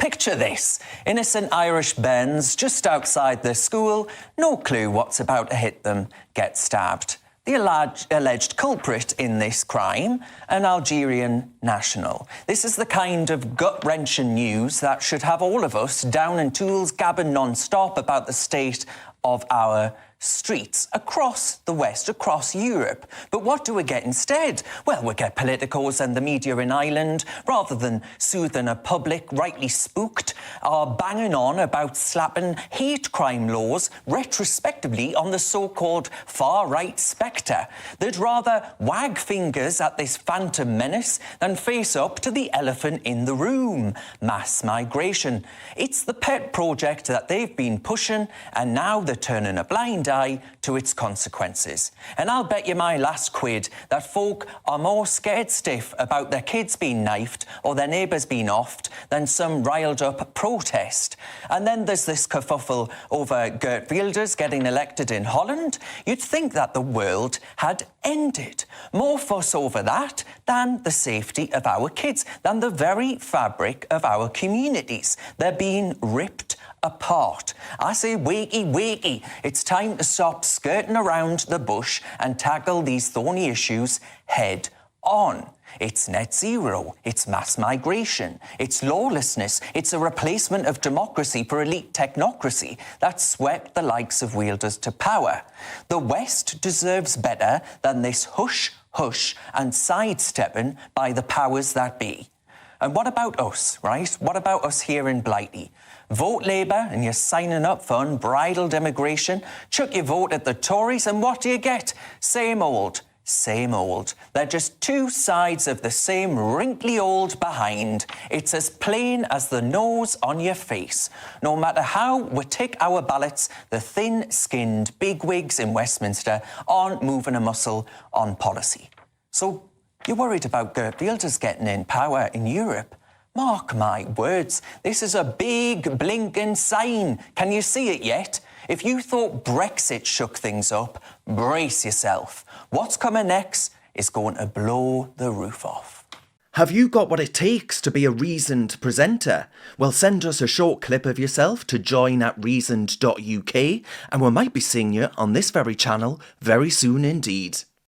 Picture this. Innocent Irish Bens just outside their school, no clue what's about to hit them, get stabbed. The alleged culprit in this crime, an Algerian national. This is the kind of gut-wrenching news that should have all of us down in tools gabbing non-stop about the state of our streets across the West, across Europe. But what do we get instead? Well, we get politicos and the media in Ireland, rather than soothing a public rightly spooked, are banging on about slapping hate crime laws retrospectively on the so-called far-right spectre. They'd rather wag fingers at this phantom menace than face up to the elephant in the room, mass migration. It's the pet project that they've been pushing, and now they're turning a blind eye to its consequences. And I'll bet you my last quid that folk are more scared stiff about their kids being knifed or their neighbours being offed than some riled up protest. And then there's this kerfuffle over Geert Wilders getting elected in Holland. You'd think that the world had ended. More fuss over that than the safety of our kids, than the very fabric of our communities. They're being ripped apart. I say wakey wakey. It's time to stop skirting around the bush and tackle these thorny issues head on. It's net zero, it's mass migration, it's lawlessness, it's a replacement of democracy for elite technocracy that swept the likes of Wilders to power. The West deserves better than this hush, hush and sidestepping by the powers that be. And what about us, right? What about us here in Blighty? Vote Labour and you're signing up for unbridled immigration. Chuck your vote at the Tories and what do you get? Same old. Same old. They're just two sides of the same wrinkly old behind. It's as plain as the nose on your face. No matter how we take our ballots, the thin-skinned bigwigs in Westminster aren't moving a muscle on policy. So you're worried about Geert Wilders getting in power in Europe? Mark my words, this is a big blinking sign. Can you see it yet? If you thought Brexit shook things up, brace yourself. What's coming next is going to blow the roof off. Have you got what it takes to be a reasoned presenter? Well, send us a short clip of yourself to join@reasoned.uk and we might be seeing you on this very channel very soon indeed.